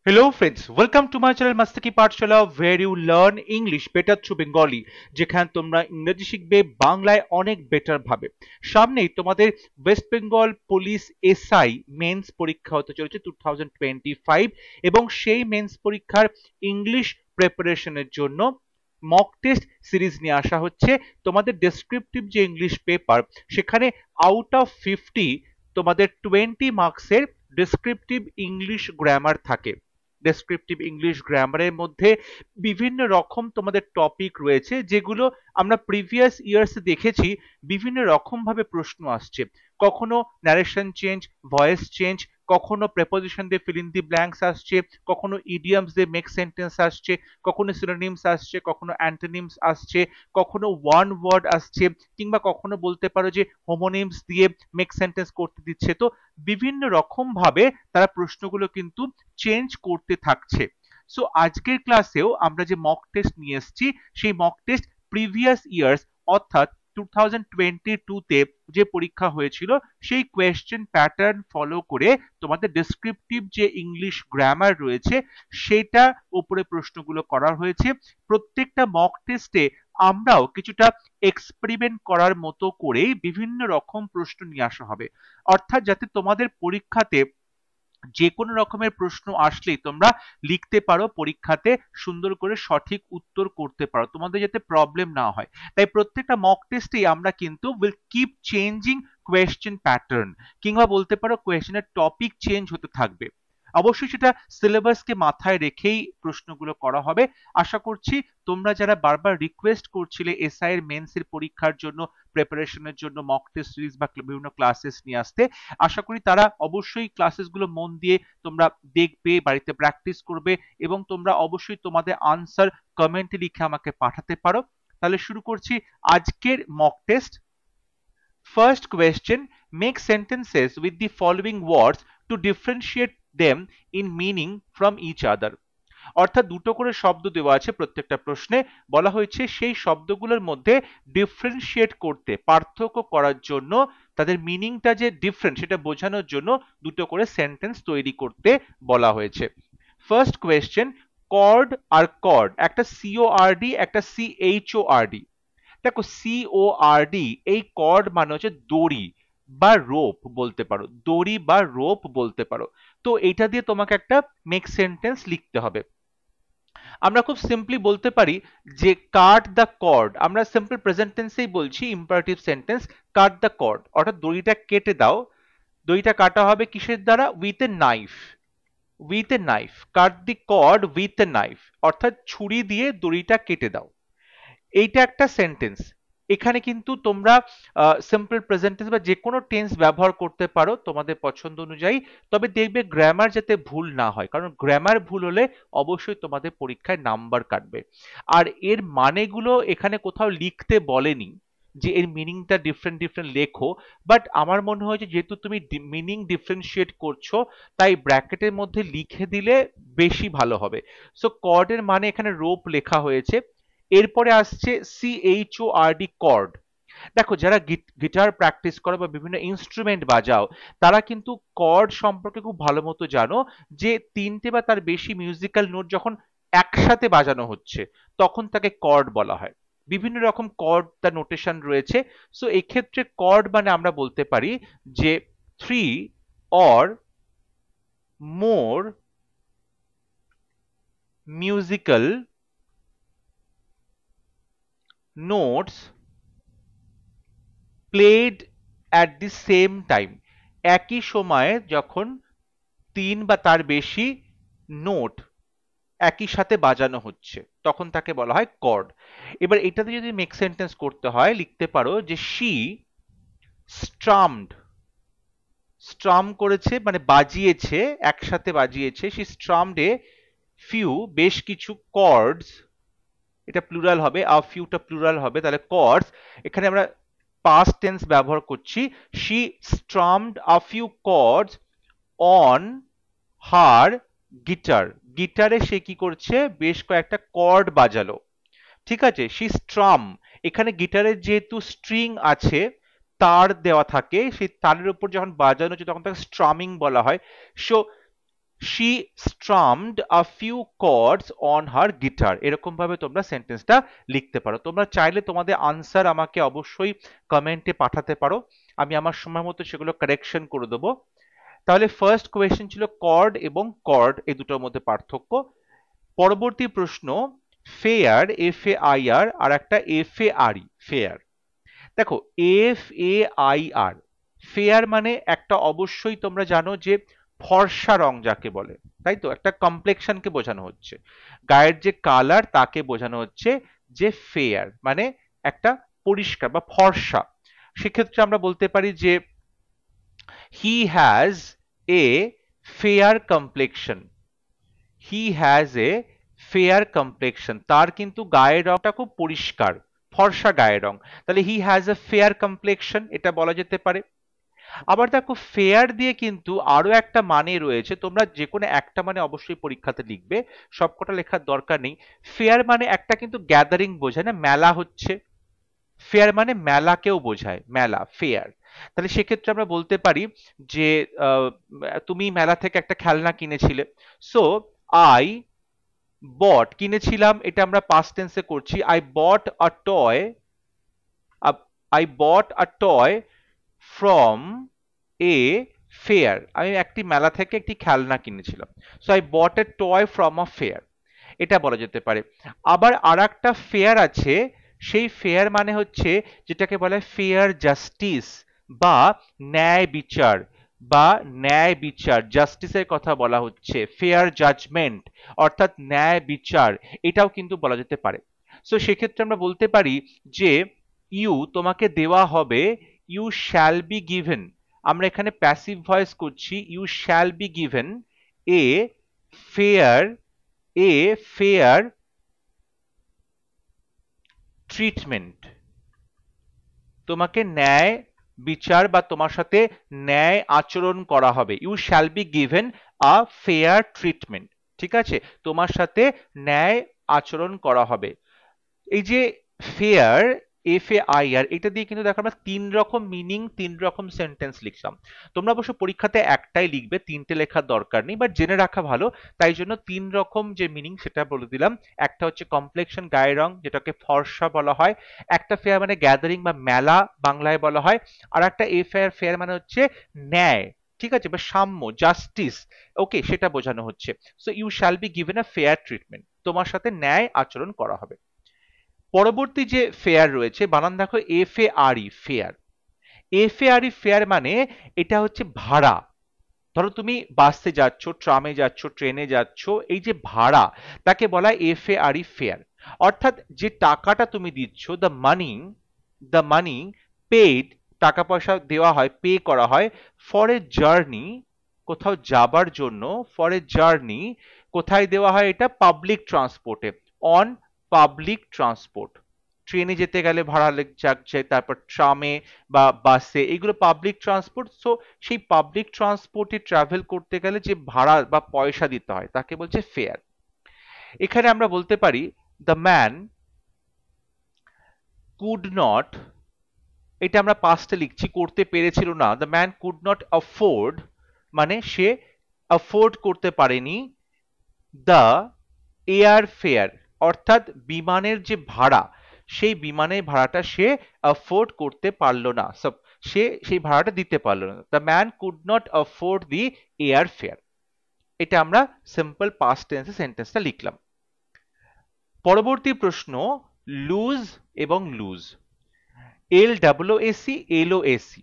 Hello friends, welcome to my channel Mastaki Pathshala where you learn English better through Bengali যেখানে তোমরা ইংরেজি শিখবে বাংলায় অনেক বেটার ভাবে। সামনেই তোমাদের West Bengal police SI mains পরীক্ষা হতে চলেছে 2025 এবং সেই মেন্স পরীক্ষার ইংলিশ প্রিপারেশনের জন্য মক টেস্ট সিরিজ নিয়ে আসা হচ্ছে। তোমাদের ডেসক্রিপটিভ যে ইংলিশ পেপার সেখানে আউট অফ 50 তোমাদের 20 মার্কসের ডেসক্রিপটিভ ইংলিশ গ্রামার থাকে। ডেসক্রিপটিভ ইংলিশ গ্রামারের মধ্যে বিভিন্ন রকম তোমাদের টপিক রয়েছে যেগুলো আমরা প্রিভিয়াস ইয়ার্স দেখেছি বিভিন্ন রকম ভাবে প্রশ্ন আসছে। কখনো ন্যারেশন চেঞ্জ, ভয়েস চেঞ্জ, কখনো প্রেপোজিশন দিয়ে ফিল ইন দি ব্ল্যাঙ্কস আসছে, কখনো ইডিয়ামস দিয়ে মেক সেন্টেন্স আসছে, কখনো সিনোনিমস আসছে, কখনো অ্যান্টোনিমস আসছে, কখনো ওয়ান ওয়ার্ড আসছে, কিংবা কখনো বলতে পারো যে হোমোনিমস দিয়ে মেক সেন্টেন্স করতে দিচ্ছে। তো বিভিন্ন রকম ভাবে তারা প্রশ্নগুলো কিন্তু চেঞ্জ করতে থাকছে। সো আজকের ক্লাসেও আমরা যে মক টেস্ট নিয়ে এসেছি সেই মক টেস্ট প্রিভিয়াস ইয়ার্স অর্থাৎ 2022 তে যে পরীক্ষা হয়েছিল সেই কোয়েশ্চেন প্যাটার্ন ফলো করে তোমাদের ডেসক্রিপটিভ যে ইংলিশ গ্রামার রয়েছে সেটা উপরে প্রশ্নগুলো করা হয়েছে। প্রত্যেকটা মক টেস্টে আমরাও কিছুটা এক্সপেরিমেন্ট করার মতো করেই বিভিন্ন রকম প্রশ্ন নিয়ে আসা হবে, অর্থাৎ যাতে তোমাদের পরীক্ষাতে যে কোনো রকমের প্রশ্ন আসলেই তোমরা লিখতে পারো, পরীক্ষাতে সুন্দর করে সঠিক উত্তর করতে পারো, তোমাদের যাতে প্রবলেম না হয়। তাই প্রত্যেকটা মক টেস্টেই আমরা কিন্তু will keep changing question pattern, কিংবা বলতে পারো কোয়েশ্চেনের টপিক চেঞ্জ হতে থাকবে। অবশ্যই সেটা সিলেবাসকে মাথায় রেখেই প্রশ্নগুলো করা হবে। আশা করছি তোমরা যারা বারবার রিকোয়েস্ট করছিলে এসআই এর মেন্স এর পরীক্ষার জন্য প্রিপারেশনের জন্য মক টেস্ট সিরিজ বা বিভিন্ন ক্লাসেস নিয়ে আসতে, আশা করি তারা অবশ্যই ক্লাসেসগুলো মন দিয়ে তোমরা দেখবে, বাড়িতে প্র্যাকটিস করবে এবং তোমরা অবশ্যই তোমাদের আনসার কমেন্টে লিখে আমাকে পাঠাতে পারো। তাহলে শুরু করছি আজকের mock test. First question, make sentences with the following words to differentiate them in meaning from each other. অর্থাৎ দুটো করে শব্দ দেওয়া আছে প্রত্যেকটা প্রশ্নে, বলা হয়েছে সেই শব্দগুলোর মধ্যে ডিফারেন্সিয়েট করতে, পার্থক্য করার জন্য, তাদের মিনিংটা যে ডিফারেন্ট সেটা বোঝানোর জন্য দুটো করে সেন্টেন্স তৈরি করতে বলা হয়েছে। ফার্স্ট কোয়েশ্চেন, কর্ড আর কর্ড, একটা সিওআরডি একটা সিএইচওআরডি। দেখো সিওআরডি, এই কর্ড মানে হচ্ছে দড়ি বা রোপ বলতে পারো, দড়ি বা রোপ বলতে পারো। তো এটা দিয়ে তোমাকে একটা মেক সেন্টেন্স লিখতে হবে। আমরা খুব সিম্পলি বলতে পারি যে কাট দ্য কর্ড, আমরা সিম্পল প্রেজেন্ট টেন্সেই বলছি imperative sentence, cut the cord অর্থাৎ দড়িটা কেটে দাও। দড়িটা কাটা হবে কিসের দ্বারা? With a knife. With a knife, cut the cord with a knife অর্থাৎ ছুরি দিয়ে দড়িটা কেটে দাও। এইটা একটা সেন্টেন্স। এখানে কিন্তু তোমরা সিম্পল প্রেজেন্ট টেন্স বা যে কোনো টেন্স ব্যবহার করতে পারো তোমাদের পছন্দ অনুযায়ী, তবে দেখবে গ্রামার যাতে ভুল না হয়, কারণ গ্রামার ভুল হলে অবশ্যই তোমাদের পরীক্ষায় নাম্বার কাটবে। আর এর মানেগুলো এখানে কোথাও লিখতে বলেনি যে এর মিনিংটা ডিফারেন্ট ডিফারেন্ট লেখো, বাট আমার মনে হয় যে যেহেতু তুমি মিনিং ডিফারেন্সিয়েট করছো তাই ব্র্যাকেটের মধ্যে লিখে দিলে বেশি ভালো হবে। সো কর্ডের মানে এখানে রোপ লেখা হয়েছে। এরপরে আসছে সিএইচওআরডি, কর্ড। দেখো যারা গিটার প্র্যাকটিস করো বা বিভিন্ন ইনস্ট্রুমেন্ট বাজাও তারা কিন্তু কর্ড সম্পর্কে খুব ভালো মতো জানো, যে তিনটে বা তার বেশি মিউজিক্যাল নোট যখন একসাথে বাজানো হচ্ছে তখন তাকে কর্ড বলা হয়। বিভিন্ন রকম কর্ড তার নোটেশন রয়েছে। সো এক্ষেত্রে কর্ড মানে আমরা বলতে পারি যে three or more musical notes played at the same time, একই সময়ে যখন তিন বা তার বেশি নোট একই সাথে বাজানো হচ্ছে তখন তাকে বলা হয় কর্ড। এবার এটাতে যদি মেক সেন্টেন্স করতে হয় লিখতে পারো যে শি স্ট্রামড, স্ট্রাম করেছে মানে বাজিয়েছে, একসাথে বাজিয়েছে, শি স্ট্রামড এ ফিউ, বেশ কিছু কর্ডস, এটা প্লুরাল হবে, আ ফিউটা প্লুরাল হবে, তাহলে কর্ডস এখানে আমরা পাস্ট টেন্স ব্যবহার করছি। She strummed a few chords on her guitar, গিটারে সে কি করছে বেশ কয়েকটা কর্ড বাজালো। ঠিক আছে, শি স্ট্রাম, এখানে গিটারের যেহেতু স্ট্রিং আছে, তার দেওয়া থাকে, সেই তারের উপর যখন বাজানো হচ্ছে তখন তাকে স্ট্রামিং বলা হয়। So she strummed a few chords on her guitar। এরকম ভাবে তোমরা সেন্টেন্সটা লিখতে পারো। তোমরা চাইলে তোমাদের আনসার আমাকে অবশ্যই কমেন্টে পাঠাতে পারো, আমি আমার সময় মতো সেগুলো কারেকশন করে দেবো। তাহলে ফার্স্ট কোয়েশ্চেন ছিল কর্ড এবং কর্ড এই দুটোর মধ্যে পার্থক্য। পরবর্তী প্রশ্ন fair, F A I R, আর একটা F A R E, fair. দেখো F A I R, fair মানে একটা, অবশ্যই তোমরা জানো যে ফর্সা রং যাকে বলে, তাই তো, একটা কমপ্লেক্সনকে বোঝানো হচ্ছে, গায়ের যে কালার তাকে বোঝানো হচ্ছে যে ফেয়ার, মানে একটা পরিষ্কার বা ফর্সা। সেক্ষেত্রে আমরা বলতে পারি যে he has a fair complexion, he has a fair complexion, তার কিন্তু গায়ের রংটা খুব পরিষ্কার, ফর্সা গায়ের রং, তাহলে he has a fair complexion এটা বলা যেতে পারে। আবার দেখো ফেয়ার দিয়ে কিন্তু আরো একটা মানে রয়েছে, তোমরা যে কোনো একটা মানে অবশ্যই পরীক্ষাতে লিখবে, সবকটা লেখার দরকার নেই। ফেয়ার মানে একটা কিন্তু গ্যাদারিং বোঝায় না, মেলা হচ্ছে, ফেয়ার মানে মেলাকেও বোঝায়, মেলা ফেয়ার। তাহলে সেক্ষেত্রে আমরা বলতে পারি যে তুমি মেলা থেকে একটা খেলনা কিনেছিলে, সো আই বট, কিনেছিলাম এটা আমরা পাস্ট টেন্সে করছি, I bought a toy, I bought a toy from a fair, আমি একটি মেলা থেকে একটি খেলনা কিনেছিলাম, so I bought A toy from a fair, এটা বলা যেতে পারে। আবার আর একটা ফেয়ার আছে, সেই ফেয়ার মানে হচ্ছে যেটাকে বলে ফেয়ার জাস্টিস বা ন্যায় বিচার, বা ন্যায় বিচার, জাস্টিসের কথা বলা হচ্ছে, ফেয়ার জাজমেন্ট অর্থাৎ ন্যায় বিচার, এটাও কিন্তু বলা যেতে পারে। সো সেক্ষেত্রে আমরা বলতে পারি যে ইউ তোমাকে দেওয়া হবে, ইউ শ্যাল বি গিভেন, আমরা এখানে প্যাসিভ ভয়েস করছি, you shall be given a fair, a fair treatment, তোমাকে ন্যায় বিচার বা তোমার সাথে ন্যায় আচরণ করা হবে, you shall be given a fair treatment, ঠিক আছে, তোমার সাথে ন্যায় আচরণ করা হবে। এই যে ফেয়ার, এফ এ আই আর, এটা দিয়ে কিন্তু দেখো আমরা তিন রকম মিনিং, তিন রকম সেন্টেন্স লিখলাম। তোমরা অবশ্য পরীক্ষাতে একটাই লিখবে, তিনটে লেখার দরকার নেই, বাট জেনে রাখা ভালো, তাই জন্য তিন রকম যে মিনিং সেটা বলে দিলাম। একটা হচ্ছে কমপ্লেক্সন গায়ের রং, যেটাকে ফর্সা বলা হয়, একটা ফেয়ার মানে গ্যাদারিং বা মেলা বাংলায় বলা হয়, আর একটা এ ফেয়ার, ফেয়ার মানে হচ্ছে ন্যায়, ঠিক আছে, বা সাম্য, জাস্টিস, ওকে, সেটা বোঝানো হচ্ছে। So you shall be given a fair treatment, তোমার সাথে ন্যায় আচরণ করা হবে। পরবর্তী যে ফেয়ার রয়েছে, বানান দেখো F A R E, fair, F A R E fair মানে এটা হচ্ছে ভাড়া। ধরো তুমি বাসে যাচ্ছ, ট্রামে যাচ্ছ, ট্রেনে যাচ্ছ, এই যে ভাড়া, তাকে বলা হয় F A R E fair. অর্থাৎ যে টাকাটা তুমি দিচ্ছ, দ্য মানি পেড, টাকা পয়সা দেওয়া হয়, পে করা হয় ফর এ জার্নি, কোথাও যাবার জন্য, ফর এ জার্নি, কোথায় দেওয়া হয় এটা, পাবলিক ট্রান্সপোর্টে, অন পাবলিক ট্রান্সপোর্ট, ট্রেনে যেতে গেলে ভাড়া লাগছে, তারপর ট্রামে বা বাসে, এগুলো পাবলিক ট্রান্সপোর্ট। সো সেই পাবলিক ট্রান্সপোর্টে ট্রাভেল করতে গেলে যে ভাড়া বা পয়সা দিতে হয় তাকে বলছে ফেয়ার। এখানে আমরা বলতে পারি দ্য ম্যান কুড নট, এটা আমরা পাস্টে লিখছি, করতে পেরেছিল না, the man could not afford, মানে সে অ্যাফোর্ড করতে পারেনি, দ্য এয়ার ফেয়ার, অর্থাৎ বিমানের যে ভাড়া, সেই বিমানের ভাড়াটা সে অ্যাফোর্ড করতে পারলো না, সে সেই ভাড়াটা দিতে পারলো না, the man could not afford the air fair, এটা আমরা সিম্পল পাস্ট টেন্সে সেন্টেন্সটা লিখলাম। পরবর্তী প্রশ্ন লুজ এবং লুজ, এল ডাব্লিউ এসি, এল ও এসি।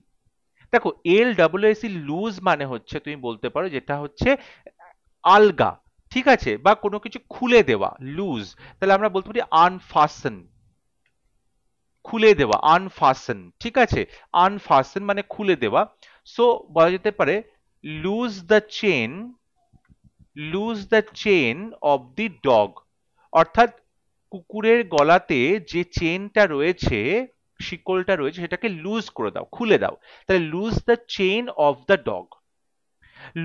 দেখো এল ডাব্লিউ এসি লুজ মানে হচ্ছে, তুমি বলতে পারো যেটা হচ্ছে আলগা, ঠিক আছে, বা কোনো কিছু খুলে দেওয়া, লুজ, তাহলে আমরা বলতে পারি আনফাসেন, খুলে দেওয়া, আনফাসেন, ঠিক আছে, আনফাসেন মানে খুলে দেওয়া। সো বলা যেতে পারে loose the chain, loose the chain of the dog, অর্থাৎ কুকুরের গলাতে যে চেনটা রয়েছে, শিকলটা রয়েছে, সেটাকে লুজ করে দাও, খুলে দাও, তাহলে loose the chain of the dog.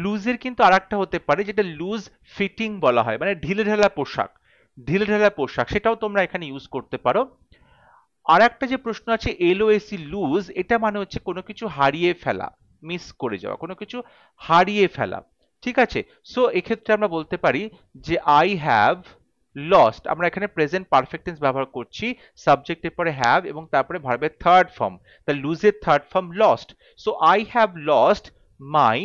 লুজের কিন্তু আর একটা হতে পারে যেটা লুজ ফিটিং বলা হয়, মানে ঢিলে ঢালা পোশাক, ঢিলে ঢালা পোশাক, সেটাও তোমরা এখানে ইউজ করতে পারো। আর একটা যে প্রশ্ন আছে এলওএসি লুজ, এটা মানে হচ্ছে কোনো কিছু হারিয়ে ফেলা, মিস করে যাওয়া, কোনো কিছু হারিয়ে ফেলা। ঠিক আছে। সো এক্ষেত্রে আমরা বলতে পারি যে আই হ্যাভ লস্ট, আমরা এখানে প্রেজেন্ট পারফেক্ট টেন্স ব্যবহার করছি, সাবজেক্টের পরে হ্যাভ এবং তারপরে ভার্বের থার্ড ফর্ম, তা লুজের third form lost. So I have lost my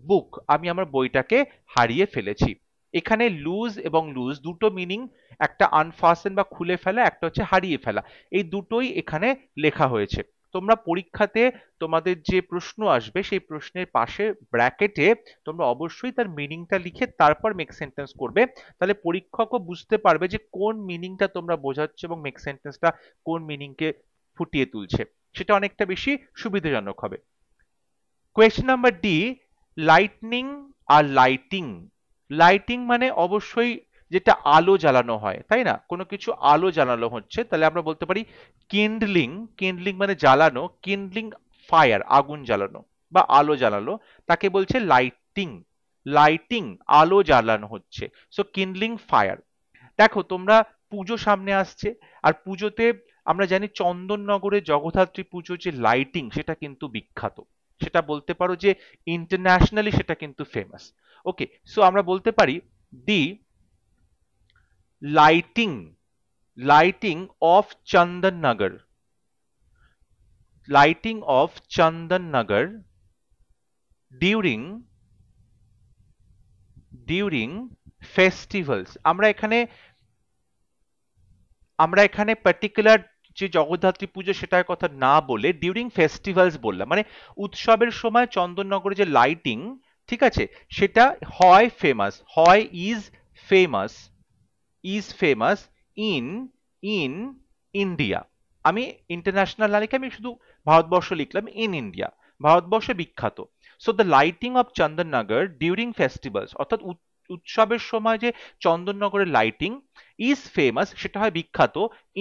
book, আমি আমার বইটাকে হারিয়ে ফেলেছি। এখানে লুজ এবং লুজ দুটো মিনিং, একটা আনফাস্টেন বা খুলে ফেলা, একটা হচ্ছে হারিয়ে ফেলা, এই দুটোই এখানে লেখা হয়েছে। তোমরা পরীক্ষাতে তোমাদের যে প্রশ্ন আসবে সেই প্রশ্নের পাশে ব্র্যাকেটে তোমরা অবশ্যই তার মিনিংটা লিখে তারপর মেক সেন্টেন্স করবে, তাহলে পরীক্ষকও বুঝতে পারবে যে কোন মিনিংটা তোমরা বোঝাচ্ছ এবং মেক সেন্টেন্সটা কোন মিনিংকে ফুটিয়ে তুলছে, সেটা অনেকটা বেশি সুবিধাজনক হবে। কোয়েশ্চেন নাম্বার ডি, লাইটনিং আর লাইটিং। লাইটিং মানে অবশ্যই যেটা আলো জ্বালানো হয়, তাই না? কোনো কিছু আলো জ্বালানো হচ্ছে, তাহলে আমরা বলতে পারি কিন্ডলিং। কিন্ডলিং মানে জ্বালানো, কিন্ডলিং ফায়ার, আগুন জ্বালানো বা আলো জ্বালানো, তাকে বলছে লাইটিং। লাইটিং, আলো জ্বালানো হচ্ছে, সো কিন্ডলিং ফায়ার। দেখো তোমরা, পুজো সামনে আসছে, আর পুজোতে আমরা জানি চন্দননগরে জগদ্ধাত্রী পুজো যে লাইটিং, সেটা কিন্তু বিখ্যাত, সেটা বলতে পারো যে ইন্টারন্যাশনালি সেটা কিন্তু ফেমাস। ওকে, সো আমরা বলতে পারি the lighting, lighting of Chandannagar, lighting of Chandannagar during during festivals. আমরা এখানে পার্টিকুলার যে জগদ্ধাত্রী পুজো সেটার কথা না বলে ডিউরিং ফেস্টিভ্যালস বললাম, মানে উৎসবের সময় চন্দননগরে যে লাইটিং, ঠিক আছে, সেটা হয় ফেমাস, হয় famous is famous in in India. আমি ইন্টারন্যাশনাল না লিখে আমি শুধু ভারতবর্ষ লিখলাম, ইন ইন্ডিয়া, ভারতবর্ষে বিখ্যাত। So the lighting of Chandannagar during festivals, অর্থাৎ উৎসবের সময় যে চন্দননগরের লাইটিং ইজ ফেমাস, সেটা হয় বিখ্যাত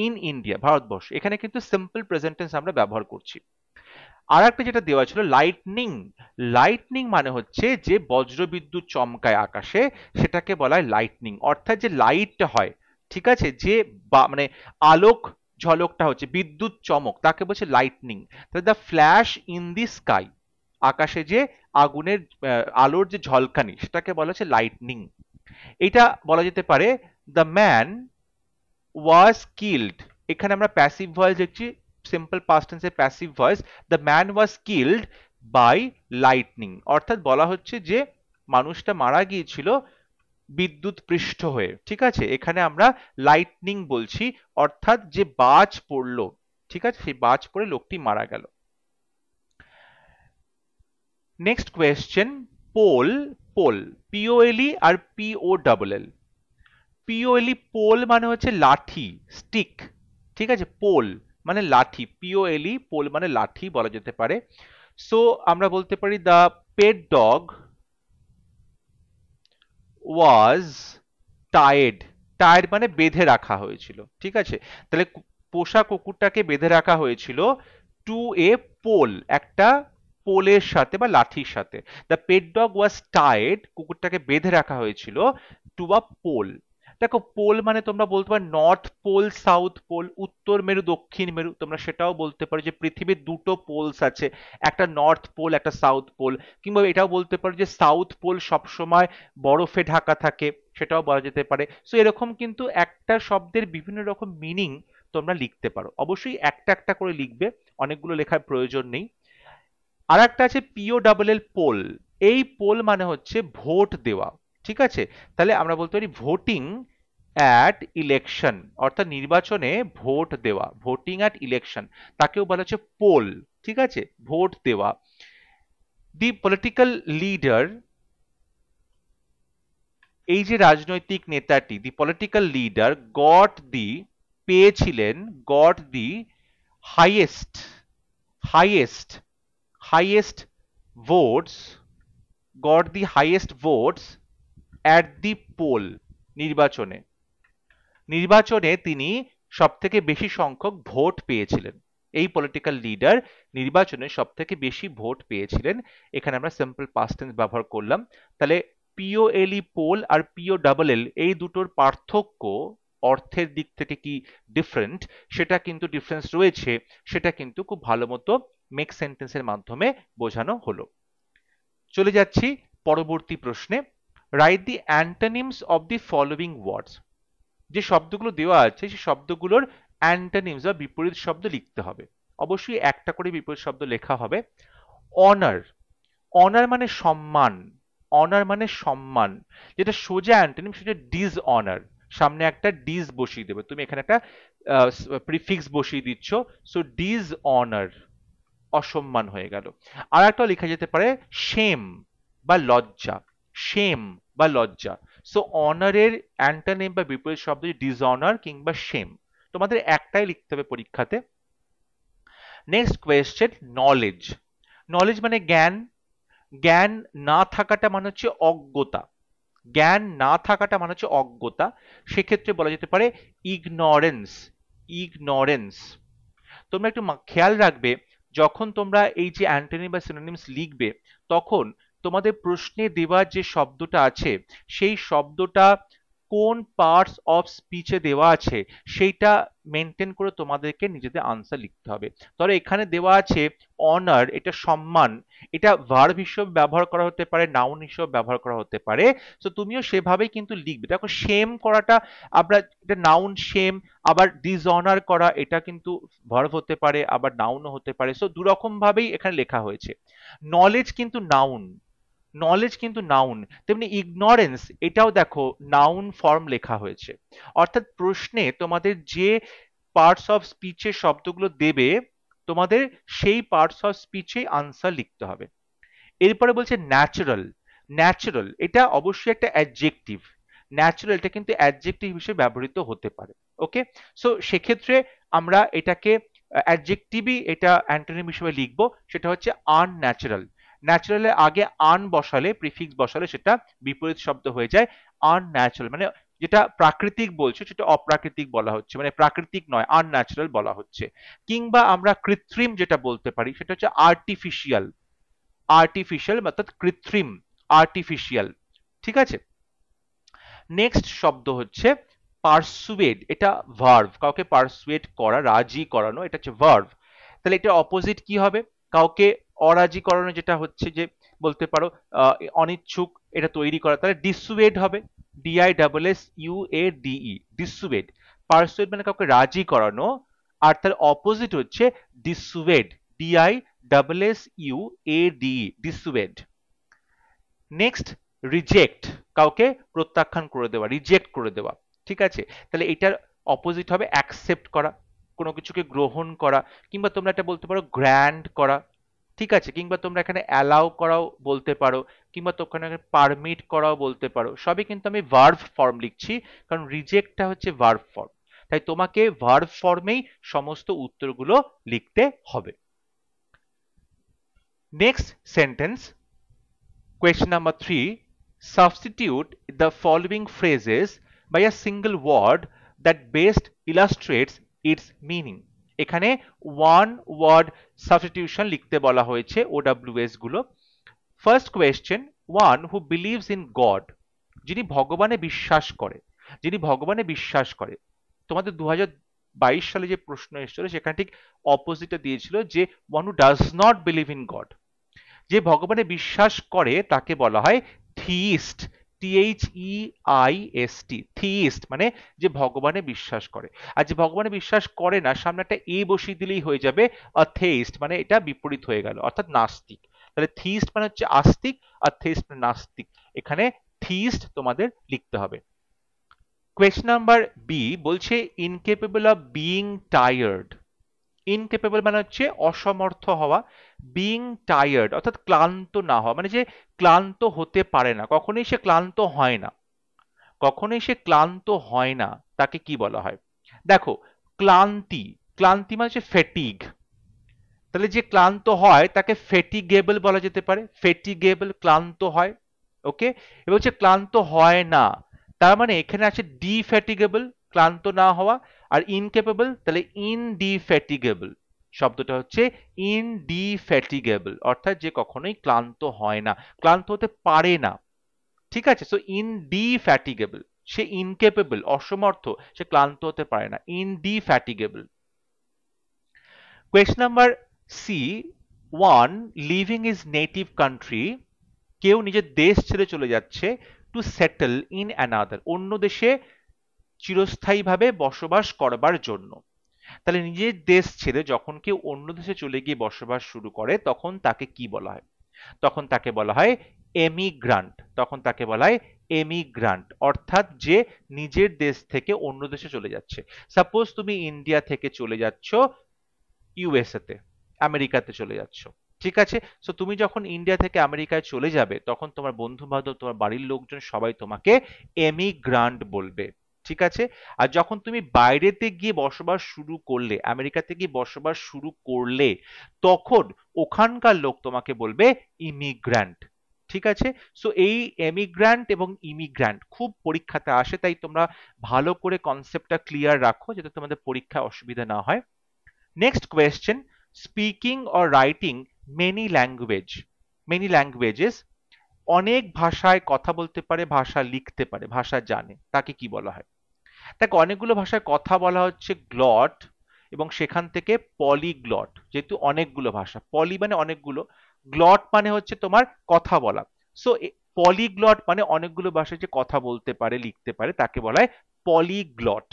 ইন ইন্ডিয়া, ভারতবর্ষ। এখানে কিন্তু সিম্পল প্রেজেন্ট টেন্স আমরা ব্যবহার করছি। আর একটা যেটা দেওয়া ছিল লাইটনিং, লাইটনিং মানে হচ্ছে যে বজ্রবিদ্যুৎ চমকায় আকাশে, সেটাকে বলা হয় লাইটনিং, অর্থাৎ যে লাইটটা হয়, ঠিক আছে, যে মানে আলোক ঝলকটা হচ্ছে বিদ্যুৎ চমক, তাকে বলছে লাইটনিং। তাহলে the flash in the sky, আকাশে যে আগুনের আলোর যে ঝলকানি, সেটাকে বলা হচ্ছে লাইটনিং। এটা বলা যেতে পারে দ্য ম্যান ওয়াজ কিল্ড, এখানে আমরা প্যাসিভ ভয়েস দেখছি, সিম্পল পাস্ট টেন্সে passive voice, the man was killed by lightning, অর্থাৎ বলা হচ্ছে যে মানুষটা মারা গিয়েছিল বিদ্যুৎ পৃষ্ঠ হয়ে, ঠিক আছে, এখানে আমরা লাইটনিং বলছি, অর্থাৎ যে বাজ পড়লো, ঠিক আছে, সেই বাজ পড়ে লোকটি মারা গেল। নেক্সট কোয়েশ্চেন, পোল, পোল, পিওএলই আর পিওডব্লিউএল। পিওএলই, পোল মানে হচ্ছে লাঠি, স্টিক, ঠিক আছে, পোল মানে লাঠি, পিওএলই পোল মানে লাঠি বলা যেতে পারে। সো আমরা বলতে পারি the pet dog was tied, tied মানে বেঁধে রাখা হয়েছিল, ঠিক আছে, তাহলে পোষা কুকুরটাকে বেঁধে রাখা হয়েছিল টু এ পোল, একটা পোলের সাথে বা লাঠির সাথে। The pet dog was tied, কুকুরটাকে বেঁধে রাখা হয়েছিল টু আ পোল। দেখো পোল মানে তোমরা বলতে পারো নর্থ পোল, সাউথ পোল, উত্তর মেরু দক্ষিণ মেরু, তোমরা সেটাও বলতে পারো যে পৃথিবীর দুটো পোলস আছে, একটা নর্থ পোল একটা সাউথ পোল, কিংবা এটাও বলতে পারো যে সাউথ পোল সবসময় বরফে ঢাকা থাকে, সেটাও বলা যেতে পারে। সো এরকম কিন্তু একটা শব্দের বিভিন্ন রকম মিনিং তোমরা লিখতে পারো, অবশ্যই একটা একটা করে লিখবে, অনেকগুলো লেখার প্রয়োজন নেই। আর একটা আছে পিওডব্লিউএল, পোল, এই পোল মানে হচ্ছে ভোট দেওয়া, ঠিক আছে, তাহলে আমরা বলতে পারি ভোটিং অ্যাট ইলেকশন, অর্থাৎ নির্বাচনে ভোট দেওয়া, ভোটিং অ্যাট ইলেকশন, তাকেও বলা হচ্ছে পোল, ঠিক আছে, ভোট দেওয়া। দি পলিটিক্যাল লিডার, এই যে রাজনৈতিক নেতাটি, the political leader got the, পেয়েছিলেন, got the highest, highest, highest votes, got the highest votes at the poll, নির্বাচনে, নির্বাচনে তিনি সব থেকে বেশি সংখ্যক ভোট পেয়েছিলেন, এই পলিটিক্যাল লিডার নির্বাচনে সব থেকে বেশি ভোট পেয়েছিলেন, এখানে আমরা সিম্পল পাস্ট টেন্স ব্যবহার করলাম। তাহলে পিওএলই পোল আর পিওডব্লিউএল এই দুটোর পার্থক্য অর্থের দিক থেকে কি ডিফারেন্ট, সেটা কিন্তু ডিফারেন্স রয়েছে, সেটা কিন্তু খুব ভালো মতো মেক সেন্টেন্সের মাধ্যমে বোঝানো হলো। চলে যাচ্ছি পরবর্তী প্রশ্নে write the antonyms of the following ওয়ার্ডস। যে শব্দগুলো দেওয়া আছে সেই শব্দগুলোর অ্যান্টোনিমস বা বিপরীত শব্দ লিখতে হবে। অবশ্যই একটা করে বিপরীত শব্দ লেখা হবে। অনার, অনার মানে সম্মান, অনার মানে সম্মান, যেটা সোজা অ্যান্টোনিম সেটা ডিসঅনার। সামনে একটা ডিস বসিয়ে দেবে, তুমি এখানে একটা প্রিফিক্স বসিয়ে দিচ্ছ, সো ডিসঅনার, অসম্মান হয়ে গেল। আর একটা লেখা যেতে পারে শেম বা লজ্জা, শেম বা লজ্জা। সো অনারের অ্যান্টোনিম বা বিপরীত শব্দ ডিসঅনার কিংবা শেম, তোমাদের একটাই লিখতে হবে পরীক্ষাতে। Next question, knowledge. নলেজ মানে জ্ঞান, জ্ঞান না থাকাটা মানে হচ্ছে অজ্ঞতা, জ্ঞান না থাকাটা মানে হচ্ছে অজ্ঞতা, সেক্ষেত্রে বলা যেতে পারে ইগনোরেন্স, ইগনোরেন্স। তোমরা একটু খেয়াল রাখবে যখন তোমরা এই যে অ্যান্টোনিম বা সিনোনিমস লিখবে তখন তোমাদের প্রশ্নে দেওয়া যে শব্দটা আছে সেই শব্দটা কোন পার্টস অফ স্পিচে দেওয়া আছে সেইটা মেনটেন করে তোমাদেরকে নিজেদের আনসার লিখতে হবে। ধরো এখানে দেওয়া আছে অনার, এটা সম্মান, এটা ভার্ব হিসেবে ব্যবহার করা হতে পারে, নাউন হিসেবে ব্যবহার করা হতে পারে, তো তুমিও সেভাবেই কিন্তু লিখবে। দেখো শেম করাটা আমরা এটা নাউন শেম, আবার ডিসঅনার করা এটা কিন্তু ভার্ব হতে পারে আবার নাউনও হতে পারে, সো দুরকম ভাবেই এখানে লেখা হয়েছে। নলেজ কিন্তু নাউন, নলেজ কিন্তু নাউন, তেমনি ইগনোরেন্স এটাও দেখো নাউন ফর্ম লেখা হয়েছে। অর্থাৎ প্রশ্নে তোমাদের যে পার্টস অফ স্পিচের শব্দগুলো দেবে তোমাদের সেই পার্টস অফ স্পিচে আনসার লিখতে হবে। এরপরে বলছে ন্যাচারাল, ন্যাচারাল এটা অবশ্যই একটা অ্যাডজেক্টিভ, ন্যাচারাল এটা কিন্তু অ্যাডজেক্টিভ হিসেবে ব্যবহৃত হতে পারে। ওকে, সো সেক্ষেত্রে আমরা এটাকে অ্যাডজেক্টিভই এটা অ্যান্টোনিম হিসেবে লিখবো, সেটা হচ্ছে আনন্যাচারাল। ন্যাচারালের আগে আন বসালে, প্রিফিক্স বসালে সেটা বিপরীত শব্দ হয়ে যায় আনন্যাচারাল, মানে যেটা প্রাকৃতিক বলছে সেটা অপ্রাকৃতিক বলা হচ্ছে, মানে প্রাকৃতিক নয় আনন্যাচারাল বলা হচ্ছে। কিংবা আমরা কৃত্রিম যেটা বলতে পারি সেটা হচ্ছে আর্টিফিশিয়াল, আর্টিফিশিয়াল অর্থাৎ কৃত্রিম, আর্টিফিশিয়াল। ঠিক আছে, নেক্সট শব্দ হচ্ছে পারসুয়েড, এটা ভার্ভ, কাউকে পারসুয়েড করা, রাজি করানো, এটা হচ্ছে ভার্ভ। তাহলে এটা অপোজিট কি হবে? কাউকে অরাজি করানো যেটা হচ্ছে যে বলতে পারো অনিচ্ছুক, এটা তৈরি করা, তাহলে ডিসুয়েড হবে, DISSUADE, ডিসুয়েড। পারসুয়েড মানে কাউকে রাজি করানো, আর তার অপোজিট হচ্ছে ডিসুয়েড, DISSUADE, ডিসুয়েড। নেক্সট রিজেক্ট, কাউকে প্রত্যাখ্যান করে দেওয়া, রিজেক্ট করে দেওয়া। ঠিক আছে, তাহলে এটার অপোজিট হবে অ্যাকসেপ্ট করা, কোনো কিছুকে গ্রহণ করা, কিংবা তোমরা এটা বলতে পারো গ্র্যান্ড করা। ঠিক আছে, কিংবা তোমরা এখানে অ্যালাউ করাও বলতে পারো, কিংবা তোমরা পারমিট করাও বলতে পারো, সবই কিন্তু আমি ভার্ভ ফর্ম লিখছি কারণ রিজেক্টটা হচ্ছে ভার্ভ ফর্ম, তাই তোমাকে ভার্ভ ফর্মেই সমস্ত উত্তরগুলো লিখতে হবে। Next sentence, question number 3, substitute the following phrases by a single word that best illustrates its meaning। এখানে ওয়ান ওয়ার্ড সাবস্টিটিউশন লিখতে বলা হয়েছে OWS গুলো। First question, one who believes in god, যিনি ভগবানে বিশ্বাস করে, যিনি ভগবানে বিশ্বাস করে। তোমাদের 2022 সালে যে প্রশ্ন এসেছিল সেখানে ঠিক অপোজিটটা দিয়েছিল যে one who does not believe in god, যে ভগবানে বিশ্বাস করে তাকে বলা হয় থিইস্ট, THEIST, থিইস্ট মানে যে ভগবানে বিশ্বাস করে। আর যে ভগবানে বিশ্বাস করে না সামনে একটা এ বসিয়ে দিলেই হয়ে যাবে অথেইস্ট, মানে এটা বিপরীত হয়ে গেল অর্থাৎ নাস্তিক। তাহলে থিইস্ট মানে হচ্ছে আস্তিক আর থেইস্ট মানে নাস্তিক, এখানে থিইস্ট তোমাদের লিখতে হবে। কোয়েশ্চন নাম্বার বি বলছে incapable of being tired. Incapable মানে হচ্ছে অসমর্থ হওয়া, বিইং টায়ার্ড অর্থাৎ ক্লান্ত না হওয়া, মানে যে ক্লান্ত হতে পারে না, কখনোই সে ক্লান্ত হয় না, কখনোই সে ক্লান্ত হয় না, তাকে কি বলা হয়? দেখো ক্লান্তি, ক্লান্তি মানে হচ্ছে ফেটিগ, তাহলে যে ক্লান্ত হয় তাকে ফেটিগেবল বলা যেতে পারে, ফেটিগেবল ক্লান্ত হয়। ওকে, এবার হচ্ছে ক্লান্ত হয় না, তার মানে এখানে আছে ডিফ্যাটিগেবল ক্লান্ত না হওয়া, আর ইনকেপেবল তাহলে ইনডিফ্যাটিগেবল, শব্দটা হচ্ছে ইনডিফ্যাটিগেবল অর্থাৎ যে কখনোই ক্লান্ত হয় না, ক্লান্ত হতে পারে না। ঠিক আছে, সো ইনডিফ্যাটিগেবল, সে ইনকেপেবল অসমর্থ, সে ক্লান্ত হতে পারে না, ইনডিফ্যাটিগেবল। Question number C, one living his native country কেউ নিজের দেশ ছেড়ে চলে যাচ্ছে টু সেটেল ইন অ্যানাদার, অন্য দেশে চিরস্থায়ীভাবে বসবাস করবার জন্য। তাহলে নিজের দেশ ছেড়ে যখন কেউ অন্য দেশে চলে গিয়ে বসবাস শুরু করে তখন তাকে কি বলা হয়? তখন তাকে বলা হয় এমিগ্রান্ট। তখন তাকে বলা হয় এমিগ্রান্ট, অর্থাৎ যে নিজের দেশ থেকে অন্য দেশে চলে যাচ্ছে। সাপোজ তুমি ইন্ডিয়া থেকে চলে যাচ্ছ ইউএসএ তে, আমেরিকাতে চলে যাচ্ছ, ঠিক আছে? সো তুমি যখন ইন্ডিয়া থেকে আমেরিকায় চলে যাবে তখন তোমার বন্ধু বান্ধব, তোমার বাড়ির লোকজন সবাই তোমাকে এমিগ্রান্ট বলবে, ঠিক আছে? আর যখন তুমি বাইরেতে গিয়ে বসবাস শুরু করলে, আমেরিকাতে গিয়ে বসবাস শুরু করলে, তখন ওখানকার লোক তোমাকে বলবে ইমিগ্রান্ট, ঠিক আছে? সো এই এমিগ্রান্ট এবং ইমিগ্রান্ট খুব পরীক্ষাতে আসে, তাই তোমরা ভালো করে কনসেপ্টটা ক্লিয়ার রাখো যাতে তোমাদের পরীক্ষায় অসুবিধা না হয়। Next question, speaking or writing many language, many languages, অনেক ভাষায় কথা বলতে পারে, ভাষা লিখতে পারে, ভাষা জানে, তাকে কি বলা হয়? তাকে অনেকগুলো ভাষায় কথা বলা হচ্ছে গ্লট, এবং সেখান থেকে পলিগ্লট, যেহেতু অনেকগুলো ভাষা, পলি মানে অনেকগুলো, গ্লট মানে হচ্ছে তোমার কথা বলা। সো পলিগ্লট মানে অনেকগুলো ভাষায় যে কথা বলতে পারে, লিখতে পারে, তাকে বলা হয় পলিগ্লট।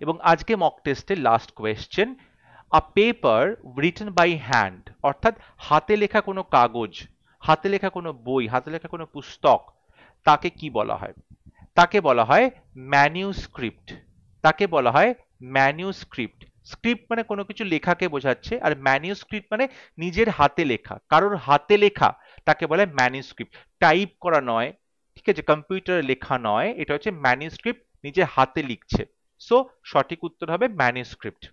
এবং আজকে মক টেস্টের last question, a paper written by hand, অর্থাৎ হাতে লেখা কোনো কাগজ, হাতে লেখা কোনো বই, হাতে লেখা কোনো পুস্তক, তাকে কি বলা হয়? তাকে বলা হয় ম্যানিউস্ক্রিপ্ট। তাকে বলা হয় ম্যানিউস্ক্রিপ্ট। স্ক্রিপ্ট মানে কোনো কিছু লেখাকে বোঝাচ্ছে, আর ম্যানিউস্ক্রিপ্ট মানে নিজের হাতে লেখা, কারোর হাতে লেখা, তাকে বলে ম্যানিউস্ক্রিপ্ট। টাইপ করা নয়, ঠিক আছে, কম্পিউটারে লেখা নয়, এটা হচ্ছে ম্যানিউস্ক্রিপ্ট, নিজে হাতে লিখছে। সো সঠিক উত্তর হবে ম্যানিউস্ক্রিপ্ট।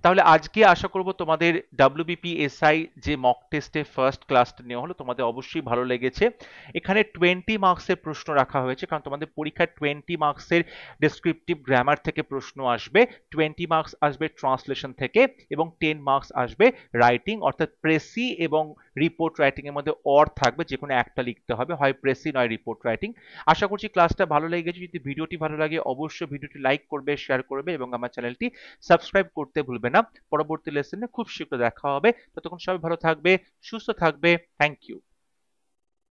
তাহলে আজকে আশা করব তোমাদের WBPSI যে মক টেস্টে ফার্স্ট ক্লাসটা নেওয়া হলো তোমাদের অবশ্যই ভালো লেগেছে। এখানে 20 মার্কসের প্রশ্ন রাখা হয়েছে, কারণ তোমাদের পরীক্ষায় 20 মার্কসের ডেসক্রিপটিভ গ্রামার থেকে প্রশ্ন আসবে, 20 মার্কস আসবে ট্রান্সলেশন থেকে, এবং 10 মার্কস আসবে রাইটিং, অর্থাৎ প্রেসি এবং রিপোর্ট রাইটিং এর মধ্যে অর থাকবে, যে কোনো একটা লিখতে হবে, হয় প্রেসি নয় রিপোর্ট রাইটিং। আশা করছি ক্লাসটা ভালো লেগেছে। যদি ভিডিওটি ভালো লাগে অবশ্যই ভিডিওটি লাইক করবে, শেয়ার করবে, এবং আমার চ্যানেলটি সাবস্ক্রাইব করতে ভুলবে না। পরবর্তী লেসনে খুব শীঘ্র দেখা হবে, ততক্ষণ সবাই ভালো থাকবে, সুস্থ থাকবে। Thank you.